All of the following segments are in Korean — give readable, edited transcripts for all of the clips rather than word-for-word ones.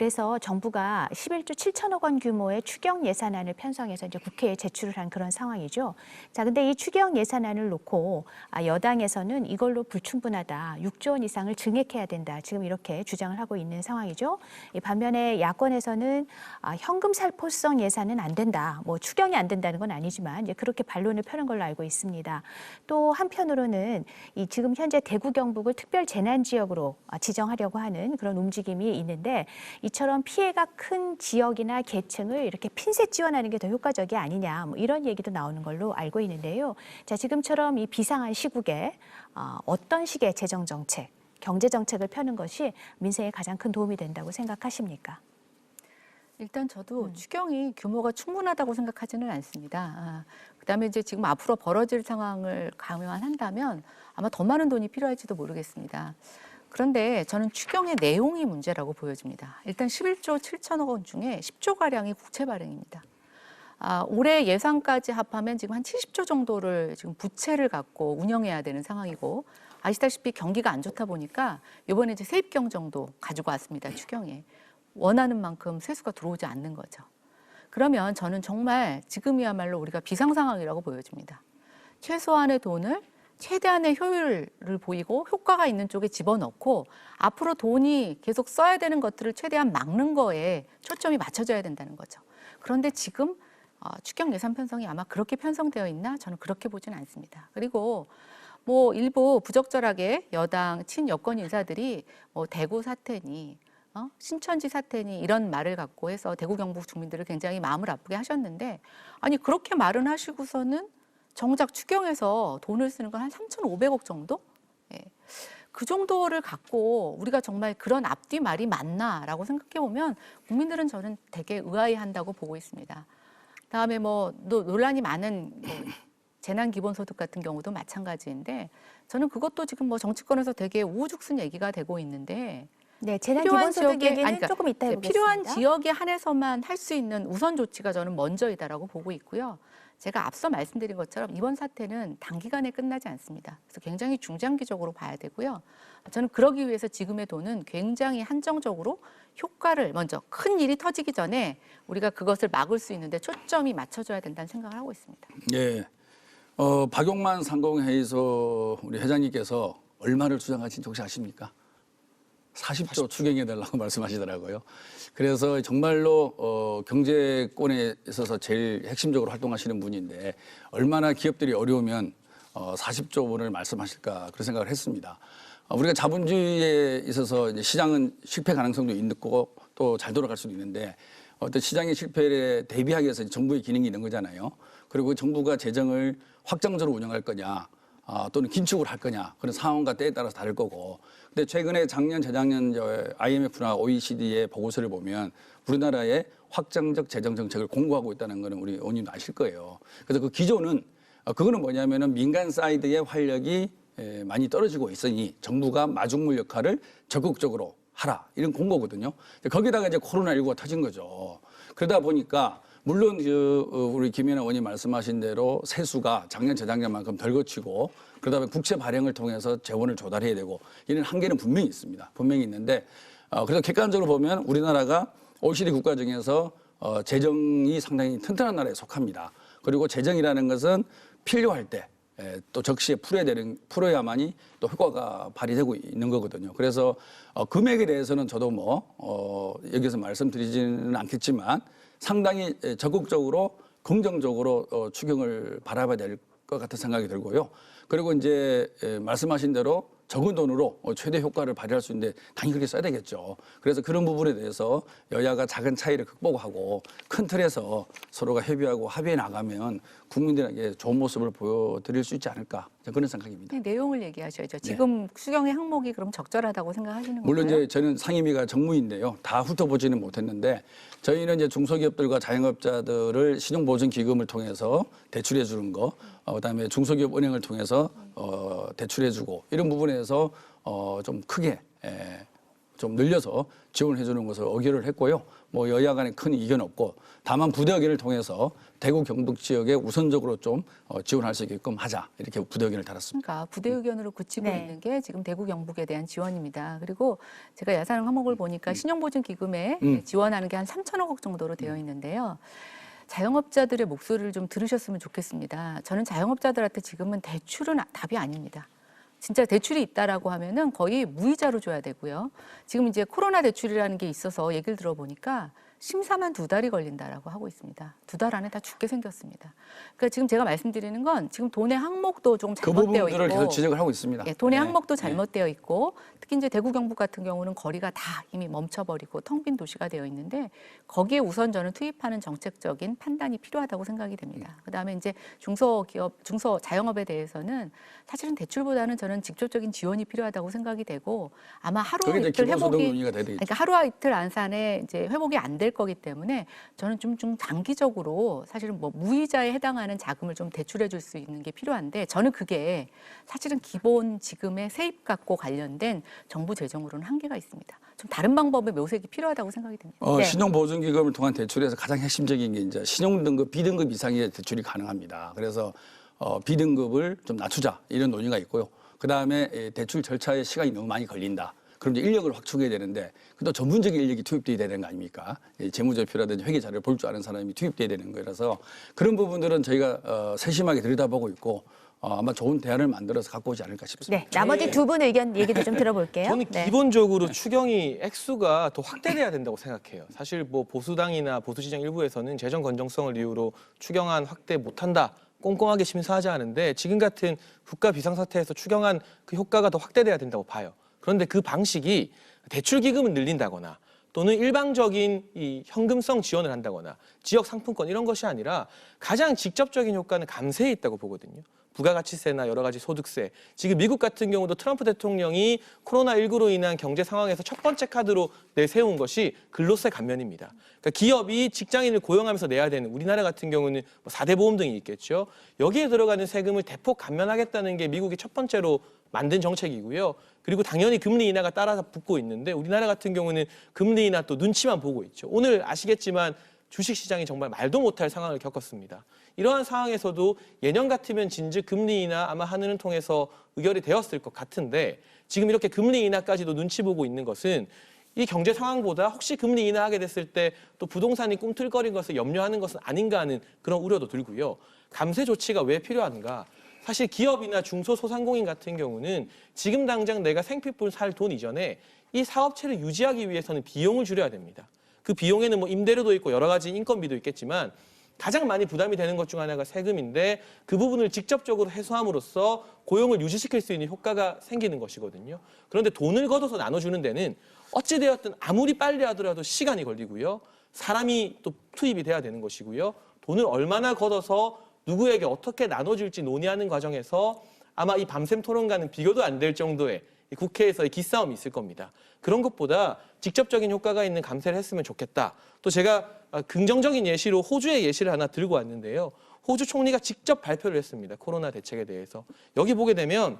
그래서 정부가 11조 7천억 원 규모의 추경 예산안을 편성해서 이제 국회에 제출을 한 그런 상황이죠. 자, 근데 이 추경 예산안을 놓고 여당에서는 이걸로 불충분하다. 6조 원 이상을 증액해야 된다. 지금 이렇게 주장을 하고 있는 상황이죠. 반면에 야권에서는 현금 살포성 예산은 안 된다. 뭐 추경이 안 된다는 건 아니지만 이제 그렇게 반론을 펴는 걸로 알고 있습니다. 또 한편으로는 이 지금 현재 대구 경북을 특별 재난 지역으로 지정하려고 하는 그런 움직임이 있는데 이처럼 피해가 큰 지역이나 계층을 이렇게 핀셋 지원하는 게 더 효과적이 아니냐 뭐 이런 얘기도 나오는 걸로 알고 있는데요. 자, 지금처럼 이 비상한 시국에 어떤 식의 재정 정책, 경제 정책을 펴는 것이 민생에 가장 큰 도움이 된다고 생각하십니까? 일단 저도 추경이 규모가 충분하다고 생각하지는 않습니다. 그다음에 이제 지금 앞으로 벌어질 상황을 감안한다면 아마 더 많은 돈이 필요할지도 모르겠습니다. 그런데 저는 추경의 내용이 문제라고 보여집니다. 일단 11조 7천억 원 중에 10조가량이 국채 발행입니다. 올해 예산까지 합하면 지금 한 70조 정도를 지금 부채를 갖고 운영해야 되는 상황이고 아시다시피 경기가 안 좋다 보니까 이번에 이제 세입경 정도 가지고 왔습니다. 추경에. 원하는 만큼 세수가 들어오지 않는 거죠. 그러면 저는 정말 지금이야말로 우리가 비상 상황이라고 보여집니다. 최소한의 돈을 최대한의 효율을 보이고 효과가 있는 쪽에 집어넣고 앞으로 돈이 계속 써야 되는 것들을 최대한 막는 거에 초점이 맞춰져야 된다는 거죠. 그런데 지금 추경 예산 편성이 아마 그렇게 편성되어 있나? 저는 그렇게 보지는 않습니다. 그리고 뭐 일부 부적절하게 여당 친여권 인사들이 뭐 대구 사태니 신천지 사태니 이런 말을 갖고 해서 대구 경북 주민들을 굉장히 마음을 아프게 하셨는데 아니 그렇게 말은 하시고서는 정작 추경에서 돈을 쓰는 건 한 3,500억 정도? 예. 그 정도를 갖고 우리가 정말 그런 앞뒤 말이 맞나라고 생각해 보면 국민들은 저는 되게 의아해한다고 보고 있습니다. 다음에 뭐 논란이 많은 재난 기본소득 같은 경우도 마찬가지인데 저는 그것도 지금 뭐 정치권에서 되게 우후죽순 얘기가 되고 있는데 네, 재난 기본소득 얘기는 조금 이따 해보겠습니다. 필요한 지역에 한해서만 할 수 있는 우선 조치가 저는 먼저이다라고 보고 있고요. 제가 앞서 말씀드린 것처럼 이번 사태는 단기간에 끝나지 않습니다. 그래서 굉장히 중장기적으로 봐야 되고요. 저는 그러기 위해서 지금의 돈은 굉장히 한정적으로 효과를 먼저 큰 일이 터지기 전에 우리가 그것을 막을 수 있는데 초점이 맞춰져야 된다는 생각을 하고 있습니다. 예, 박용만 상공회의소 우리 회장님께서 얼마를 주장하신지 혹시 아십니까? 40조 추경해달라고 말씀하시더라고요. 그래서 정말로 경제권에 있어서 제일 핵심적으로 활동하시는 분인데 얼마나 기업들이 어려우면 40조 원을 말씀하실까 그런 생각을 했습니다. 우리가 자본주의에 있어서 이제 시장은 실패 가능성도 있고 또 잘 돌아갈 수도 있는데 어떤 시장의 실패에 대비하기 위해서 정부의 기능이 있는 거잖아요. 그리고 정부가 재정을 확장적으로 운영할 거냐 또는 긴축을 할 거냐 그런 상황과 때에 따라서 다를 거고 근데 최근에 작년 재작년 IMF나 OECD의 보고서를 보면 우리나라의 확장적 재정 정책을 공고하고 있다는 거는 우리 의원님도 아실 거예요. 그래서 그 기조는 그거는 뭐냐면은 민간 사이드의 활력이 많이 떨어지고 있으니 정부가 마중물 역할을 적극적으로 하라 이런 공고거든요. 거기다가 이제 코로나19가 터진 거죠. 그러다 보니까 물론 우리 김연아 의원님 말씀하신 대로 세수가 작년 재작년만큼 덜 거치고 그다음에 국채 발행을 통해서 재원을 조달해야 되고 이런 한계는 분명히 있습니다. 분명히 있는데 그래서 객관적으로 보면 우리나라가 OECD 국가 중에서 재정이 상당히 튼튼한 나라에 속합니다. 그리고 재정이라는 것은 필요할 때 또 적시에 풀어야만이 또 효과가 발휘되고 있는 거거든요. 그래서 금액에 대해서는 저도 여기서 말씀드리지는 않겠지만 상당히 적극적으로 긍정적으로 추경을 바라봐야 될 것 같은 생각이 들고요. 그리고 이제 말씀하신 대로 적은 돈으로 최대 효과를 발휘할 수 있는데 당연히 그렇게 써야 되겠죠. 그래서 그런 부분에 대해서 여야가 작은 차이를 극복하고 큰 틀에서 서로가 협의하고 합의해 나가면 국민들에게 좋은 모습을 보여드릴 수 있지 않을까 그런 생각입니다. 네, 내용을 얘기하셔야죠. 지금 추경의 항목이 그럼 적절하다고 생각하시는 건가요? 물론 이제 저는 상임위가 정무인데요. 다 훑어보지는 못했는데 저희는 이제 중소기업들과 자영업자들을 신용보증기금을 통해서 대출해 주는 거, 그다음에 중소기업 은행을 통해서 대출해 주고 이런 부분에서 좀 크게 좀 늘려서 지원해 주는 것을 의결을 했고요. 뭐 여야 간에 큰 이견 없고 다만 부대 의견을 통해서 대구 경북 지역에 우선적으로 좀 지원할 수 있게끔 하자 이렇게 부대 의견을 달았습니다. 그러니까 부대 의견으로 그치고 네. 있는 게 지금 대구 경북에 대한 지원입니다. 그리고 제가 예산 항목을 보니까 신용보증기금에 지원하는 게 한 3천억 원 정도로 되어 있는데요. 자영업자들의 목소리를 좀 들으셨으면 좋겠습니다. 저는 자영업자들한테 지금은 대출은 답이 아닙니다. 진짜 대출이 있다라고 하면은 거의 무이자로 줘야 되고요. 지금 이제 코로나 대출이라는 게 있어서 얘기를 들어보니까 심사만 2달이 걸린다라고 하고 있습니다. 2달 안에 다 죽게 생겼습니다. 그러니까 지금 제가 말씀드리는 건 지금 돈의 항목도 좀 그 잘못되어 부분들을 있고, 계속 지적을 하고 있습니다. 예, 돈의 네. 항목도 잘못되어 있고, 특히 이제 대구 경북 같은 경우는 거리가 다 이미 멈춰버리고 텅 빈 도시가 되어 있는데 거기에 우선 저는 투입하는 정책적인 판단이 필요하다고 생각이 됩니다. 그다음에 이제 중소기업, 자영업에 대해서는 사실은 대출보다는 저는 직접적인 지원이 필요하다고 생각이 되고 아마 하루와 그게 이제 이틀 기본소득 회복이 논의가 돼야 되겠죠. 그러니까 하루와 이틀 안산에 이제 회복이 안 될 거기 때문에 저는 좀 장기적으로 사실은 뭐 무이자에 해당하는 자금을 좀 대출해 줄 수 있는 게 필요한데 저는 그게 사실은 기본 지금의 세입값과 관련된 정부 재정으로는 한계가 있습니다. 좀 다른 방법의 묘색이 필요하다고 생각이 듭니다. 네. 신용보증기금을 통한 대출에서 가장 핵심적인 게 이제 신용등급, B등급 이상의 대출이 가능합니다. 그래서 B등급을 좀 낮추자 이런 논의가 있고요. 그다음에 대출 절차에 시간이 너무 많이 걸린다. 그럼 이제 인력을 확충해야 되는데 또 전문적인 인력이 투입돼야 되는 거 아닙니까? 재무제표라든지 회계 자료를 볼 줄 아는 사람이 투입돼야 되는 거라서 그런 부분들은 저희가 세심하게 들여다보고 있고 아마 좋은 대안을 만들어서 갖고 오지 않을까 싶습니다. 네, 나머지 두 분 의견 얘기도 좀 들어볼게요. 저는 네. 기본적으로 추경이 액수가 더 확대돼야 된다고 생각해요. 사실 뭐 보수당이나 보수지정 일부에서는 재정 건정성을 이유로 추경안 확대 못한다. 꼼꼼하게 심사하지 않은데 지금 같은 국가 비상사태에서 추경안 그 효과가 더 확대돼야 된다고 봐요. 그런데 그 방식이 대출 기금을 늘린다거나 또는 일방적인 이 현금성 지원을 한다거나 지역 상품권 이런 것이 아니라 가장 직접적인 효과는 감세에 있다고 보거든요. 부가가치세나 여러 가지 소득세. 지금 미국 같은 경우도 트럼프 대통령이 코로나19로 인한 경제 상황에서 첫 번째 카드로 내세운 것이 근로세 감면입니다. 그러니까 기업이 직장인을 고용하면서 내야 되는 우리나라 같은 경우는 뭐 4대 보험 등이 있겠죠. 여기에 들어가는 세금을 대폭 감면하겠다는 게 미국이 첫 번째로 만든 정책이고요. 그리고 당연히 금리 인하가 따라서 붙고 있는데 우리나라 같은 경우는 금리 인하 또 눈치만 보고 있죠. 오늘 아시겠지만 주식시장이 정말 말도 못할 상황을 겪었습니다. 이러한 상황에서도 예년 같으면 진즉 금리 인하 아마 하늘을 통해서 의결이 되었을 것 같은데 지금 이렇게 금리 인하까지도 눈치 보고 있는 것은 이 경제 상황보다 혹시 금리 인하하게 됐을 때 또 부동산이 꿈틀거린 것을 염려하는 것은 아닌가 하는 그런 우려도 들고요. 감세 조치가 왜 필요한가? 사실 기업이나 중소소상공인 같은 경우는 지금 당장 내가 생필품 살 돈 이전에 이 사업체를 유지하기 위해서는 비용을 줄여야 됩니다. 그 비용에는 뭐 임대료도 있고 여러 가지 인건비도 있겠지만 가장 많이 부담이 되는 것 중 하나가 세금인데 그 부분을 직접적으로 해소함으로써 고용을 유지시킬 수 있는 효과가 생기는 것이거든요. 그런데 돈을 걷어서 나눠주는 데는 어찌되었든 아무리 빨리 하더라도 시간이 걸리고요. 사람이 또 투입이 돼야 되는 것이고요. 돈을 얼마나 걷어서 누구에게 어떻게 나눠줄지 논의하는 과정에서 아마 이 밤샘 토론과는 비교도 안 될 정도의 국회에서의 기싸움이 있을 겁니다. 그런 것보다 직접적인 효과가 있는 감세를 했으면 좋겠다. 또 제가 긍정적인 예시로 호주의 예시를 하나 들고 왔는데요. 호주 총리가 직접 발표를 했습니다. 코로나 대책에 대해서. 여기 보게 되면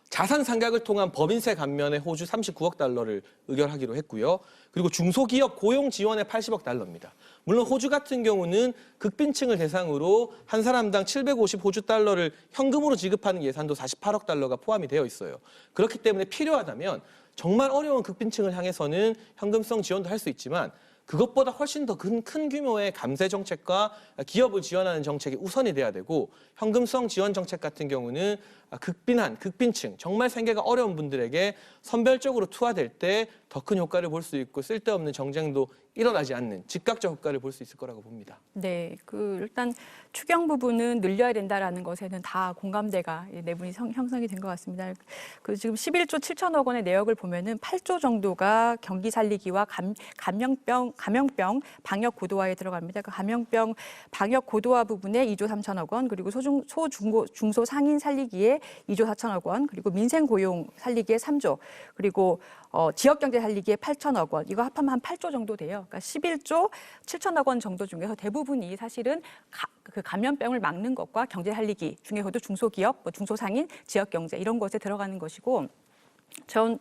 자산 상각을 통한 법인세 감면에 호주 39억 달러를 의결하기로 했고요. 그리고 중소기업 고용 지원에 80억 달러입니다. 물론 호주 같은 경우는 극빈층을 대상으로 한 사람당 750 호주 달러를 현금으로 지급하는 예산도 48억 달러가 포함이 되어 있어요. 그렇기 때문에 필요하다면 정말 어려운 극빈층을 향해서는 현금성 지원도 할 수 있지만 그것보다 훨씬 더 큰 규모의 감세 정책과 기업을 지원하는 정책이 우선이 돼야 되고 현금성 지원 정책 같은 경우는 극빈층, 정말 생계가 어려운 분들에게 선별적으로 투하될 때 더 큰 효과를 볼 수 있고 쓸데없는 정쟁도 일어나지 않는 즉각적 효과를 볼 수 있을 거라고 봅니다. 네, 일단 추경 부분은 늘려야 된다라는 것에는 다 공감대가 내분이 형성이 된 것 같습니다. 지금 11조 7천억 원의 내역을 보면은 8조 정도가 경기 살리기와 감염병 방역 고도화에 들어갑니다. 그 감염병 방역 고도화 부분에 2조 3천억 원, 그리고 중소 상인 살리기에 2조 4천억 원, 그리고 민생 고용 살리기에 3조, 그리고 지역 경제 살리기에 8천억 원, 이거 합하면 한 8조 정도 돼요. 그러니까 11조 7천억 원 정도 중에서 대부분이 사실은 그 감염병을 막는 것과 경제 살리기 중에서도 중소기업, 중소상인, 지역 경제 이런 것에 들어가는 것이고, 전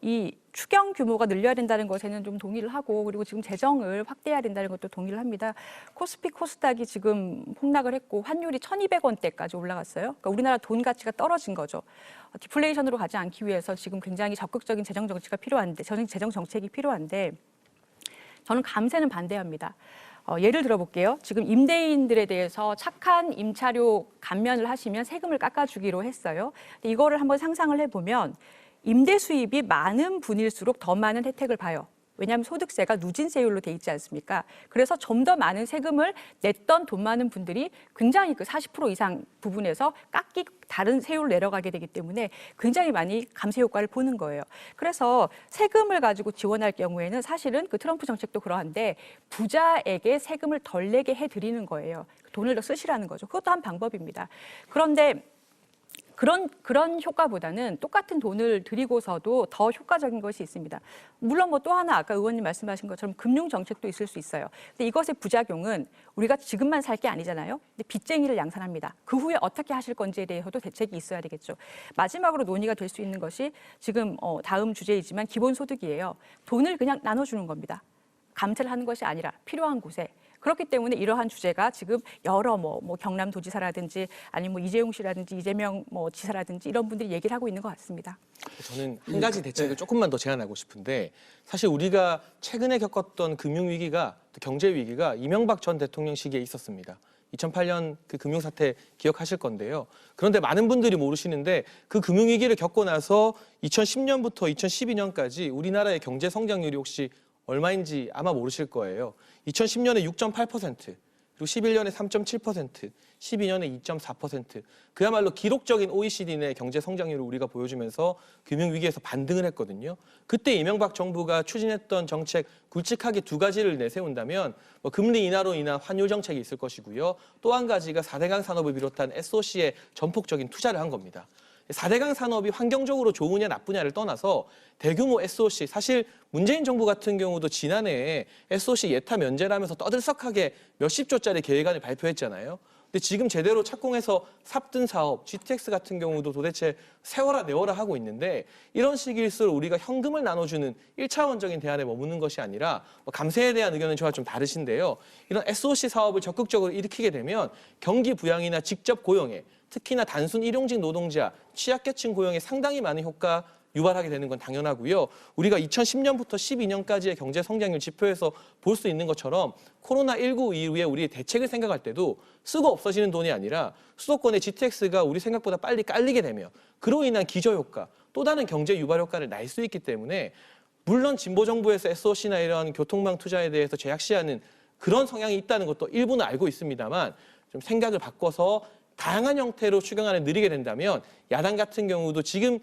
이 추경 규모가 늘려야 된다는 것에는 좀 동의를 하고 그리고 지금 재정을 확대해야 된다는 것도 동의를 합니다. 코스피 코스닥이 지금 폭락을 했고 환율이 1,200원대까지 올라갔어요. 그러니까 우리나라 돈 가치가 떨어진 거죠. 디플레이션으로 가지 않기 위해서 지금 굉장히 적극적인 재정 정치가 필요한데 재정 정책이 필요한데 저는 감세는 반대합니다. 예를 들어볼게요. 지금 임대인들에 대해서 착한 임차료 감면을 하시면 세금을 깎아주기로 했어요. 근데 이거를 한번 상상을 해보면 임대 수입이 많은 분일수록 더 많은 혜택을 봐요. 왜냐하면 소득세가 누진세율로 돼 있지 않습니까? 그래서 좀 더 많은 세금을 냈던 돈 많은 분들이 굉장히 그 40% 이상 부분에서 다른 세율을 내려가게 되기 때문에 굉장히 많이 감세 효과를 보는 거예요. 그래서 세금을 가지고 지원할 경우에는 사실은 그 트럼프 정책도 그러한데 부자에게 세금을 덜 내게 해드리는 거예요. 돈을 더 쓰시라는 거죠. 그것도 한 방법입니다. 그런데 그런 효과보다는 똑같은 돈을 들이고서도 더 효과적인 것이 있습니다. 물론 뭐 또 하나 아까 의원님 말씀하신 것처럼 금융 정책도 있을 수 있어요. 근데 이것의 부작용은 우리가 지금만 살 게 아니잖아요. 근데 빚쟁이를 양산합니다. 그 후에 어떻게 하실 건지에 대해서도 대책이 있어야 되겠죠. 마지막으로 논의가 될 수 있는 것이 지금 다음 주제이지만 기본소득이에요. 돈을 그냥 나눠주는 겁니다. 감세를 하는 것이 아니라 필요한 곳에. 그렇기 때문에 이러한 주제가 지금 여러 뭐 경남도지사라든지 아니면 뭐 이재용 씨라든지 이재명 지사라든지 이런 분들이 얘기를 하고 있는 것 같습니다. 저는 한 가지 대책을 조금만 더 제안하고 싶은데 사실 우리가 최근에 겪었던 금융위기가 또 경제위기가 이명박 전 대통령 시기에 있었습니다. 2008년 그 금융사태 기억하실 건데요. 그런데 많은 분들이 모르시는데 그 금융위기를 겪고 나서 2010년부터 2012년까지 우리나라의 경제 성장률이 혹시 얼마인지 아마 모르실 거예요. 2010년에 6.8%, 그리고 11년에 3.7%, 12년에 2.4%. 그야말로 기록적인 OECD 내 경제 성장률을 우리가 보여주면서 금융위기에서 반등을 했거든요. 그때 이명박 정부가 추진했던 정책 굵직하게 두 가지를 내세운다면 금리 인하로 인한 환율 정책이 있을 것이고요. 또 한 가지가 4대강 산업을 비롯한 SOC에 전폭적인 투자를 한 겁니다. 4대강 산업이 환경적으로 좋으냐 나쁘냐를 떠나서 대규모 SOC, 사실 문재인 정부 같은 경우도 지난해에 SOC 예타 면제라면서 떠들썩하게 몇십 조짜리 계획안을 발표했잖아요. 근데 지금 제대로 착공해서 삽든 사업, GTX 같은 경우도 도대체 세워라 내워라 하고 있는데 이런 시기일수록 우리가 현금을 나눠주는 1차원적인 대안에 머무는 것이 아니라 감세에 대한 의견은 저와 좀 다르신데요. 이런 SOC 사업을 적극적으로 일으키게 되면 경기 부양이나 직접 고용에 특히나 단순 일용직 노동자, 취약계층 고용에 상당히 많은 효과 유발하게 되는 건 당연하고요. 우리가 2010년부터 12년까지의 경제 성장률 지표에서 볼 수 있는 것처럼 코로나19 이후에 우리의 대책을 생각할 때도 쓰고 없어지는 돈이 아니라 수도권의 GTX가 우리 생각보다 빨리 깔리게 되면 그로 인한 기저효과, 또 다른 경제 유발 효과를 낼 수 있기 때문에 물론 진보정부에서 SOC나 이런 교통망 투자에 대해서 제약시하는 그런 성향이 있다는 것도 일부는 알고 있습니다만 좀 생각을 바꿔서 다양한 형태로 추경안을 늘리게 된다면 야당 같은 경우도 지금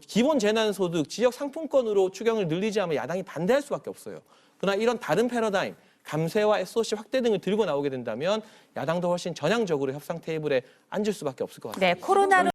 기본 재난소득, 지역 상품권으로 추경을 늘리지 않으면 야당이 반대할 수밖에 없어요. 그러나 이런 다른 패러다임, 감세와 SOC 확대 등을 들고 나오게 된다면 야당도 훨씬 전향적으로 협상 테이블에 앉을 수밖에 없을 것 같습니다. 네, 코로나로